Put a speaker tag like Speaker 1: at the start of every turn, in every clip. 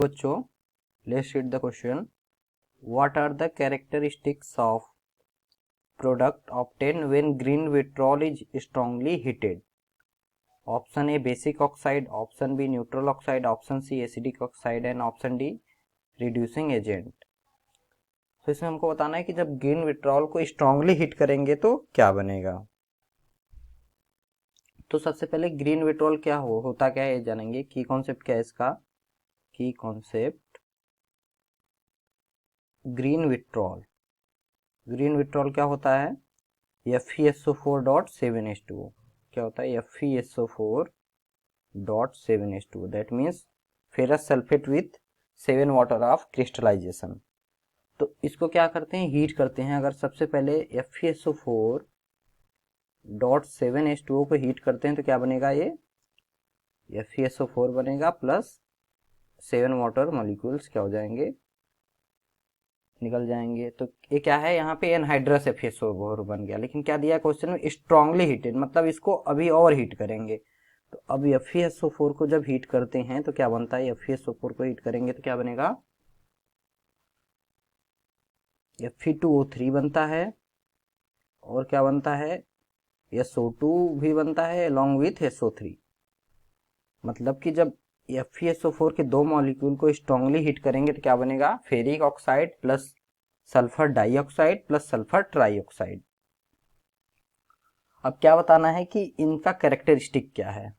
Speaker 1: बच्चों, let's read the question. What are the characteristics of product obtained when green vitriol is strongly heated? Option A basic oxide, option B neutral oxide, option C acidic oxide and option D reducing agent. तो इसमें हमको बताना है कि जब green vitriol को strongly heat करेंगे तो क्या बनेगा। तो सबसे पहले ग्रीन विट्रॉल क्या होता क्या है ये जानेंगे। की कॉन्सेप्ट क्या है इसका। की कॉन्सेप्ट ग्रीन विट्रॉल क्या होता है। FeSO4.7H2O क्या होता है। FeSO4.7H2O that means ferrous sulphate with 7 water of crystallisation. तो इसको क्या करते हैं, हीट करते हैं। अगर सबसे पहले FeSO4.7H2O को हीट करते हैं तो क्या बनेगा, ये FeSO4 बनेगा प्लस 7 वाटर मॉलिक्यूल्स क्या हो जाएंगे, निकल जाएंगे। तो ये क्या है, यहाँ पे एनहाइड्रस FeSO4 बन गया। लेकिन क्या दिया क्वेश्चन में, स्ट्रांगली हीटेड, मतलब इसको अभी और हीट करेंगे। तो अब FeSO4 को जब हीट करते हैं तो क्या बनता है, FeSO4 को हीट करेंगे तो क्या बनेगा, Fe2O3 बनता है और क्या बनता है, SO2 भी बनता है अलॉन्ग विथ SO3। मतलब कि जब FeSO4 के दो मॉलिक्यूल को स्ट्रांगली हीट करेंगे तो क्या बनेगा, ferric oxide plus sulphur dioxide plus sulphur trioxide. अब क्या बताना है कि इनका कैरेक्टरिस्टिक क्या है।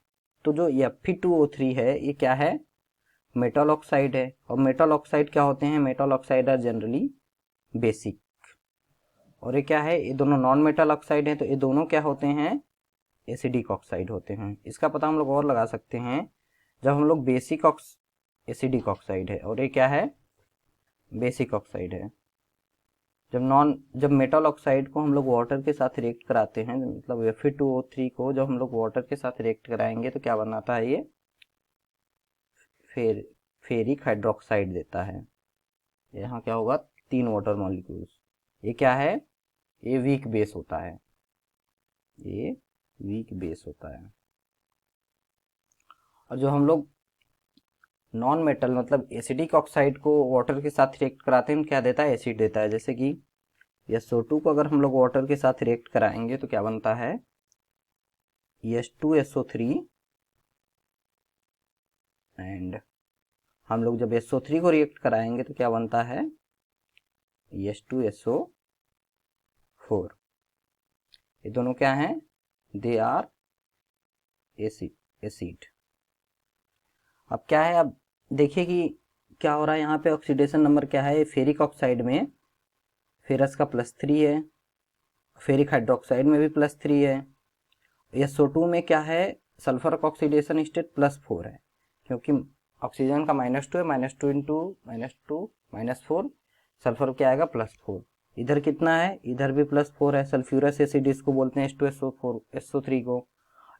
Speaker 1: तो जो Fe2O3 है ये क्या है, मेटल ऑक्साइड है। और मेटल ऑक्साइड क्या होते हैं, metal oxide are generally basic. और ये क्या है, ये दोनों नॉन मेटल ऑक्साइड हैं। तो ये दोनों क्या होते हैं, एसिडिक ऑक्साइड होते हैं। इसका पता हम लोग और लगा सकते हैं, जब हम लोग एसिडिक ऑक्साइड है और ये क्या है, बेसिक ऑक्साइड है। जब मेटल ऑक्साइड को हम लोग वाटर के साथ रिएक्ट कराते हैं, मतलब Fe2O3 को जब हम लोग वाटर के साथ रिएक्ट कराएंगे तो क्या बनाता है, ये फेरिक हाइड्रोक्साइड देता है। यहाँ क्या होगा, 3 वाटर मॉलिक्यूल्स। ये क्या है, ये वीक बेस होता है, ये वीक बेस होता है। और जो हम लोग नॉन मेटल मतलब एसिडिक ऑक्साइड को वाटर के साथ रिएक्ट कराते हैं क्या देता है, एसिड देता है। जैसे कि SO2 को अगर हम लोग वाटर के साथ रिएक्ट कराएंगे तो क्या बनता है, H2SO3 एंड हम लोग जब SO3 को रिएक्ट कराएंगे तो क्या बनता है, H2SO4। ये दोनों क्या हैं, दे आर एसिड। अब क्या है, अब देखिए कि क्या हो रहा है यहाँ पे, ऑक्सीडेशन नंबर क्या है। फेरिक ऑक्साइड में फेरस का +3 है, फेरिक हाइड्रोक्साइड में भी +3 है। SO2 में क्या है, सल्फर का ऑक्सीडेशन स्टेट +4 है, क्योंकि ऑक्सीजन का -2 है, -2 इंटू -2 -4, सल्फर क्या आएगा +4। इधर कितना है, इधर भी +4 है। सल्फ्यूरस एसिड इसको बोलते हैं H2SO4 SO3 को।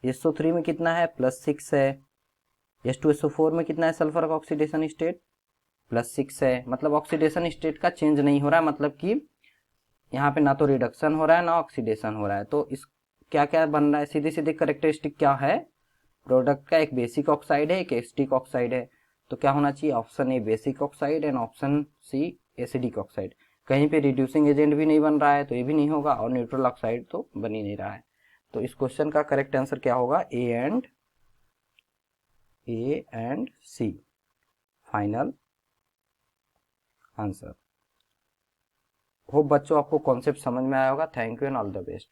Speaker 1: SO3 में कितना है, +6 है। H2SO4 में कितना है, सल्फर का ऑक्सीडेशन स्टेट +6 है। मतलब ऑक्सीडेशन स्टेट का चेंज नहीं हो रहा है, मतलब कि यहाँ पे ना तो रिडक्शन हो रहा है ना ऑक्सीडेशन हो रहा है। तो इस क्या क्या बन रहा है, सीधे सीधे करेक्टरिस्टिक क्या है, प्रोडक्ट का एक बेसिक ऑक्साइड है, एक एसिडिक ऑक्साइड है। तो क्या होना चाहिए, option A basic oxide and option C acidic oxide. कहीं पे रिड्यूसिंग एजेंट भी नहीं बन रहा है तो ये भी नहीं होगा, और न्यूट्रल ऑक्साइड तो बन ही नहीं रहा है। तो इस क्वेश्चन का करेक्ट आंसर क्या होगा, A and C final answer. Hope बच्चों आपको कॉन्सेप्ट समझ में आया होगा। Thank you and all the best.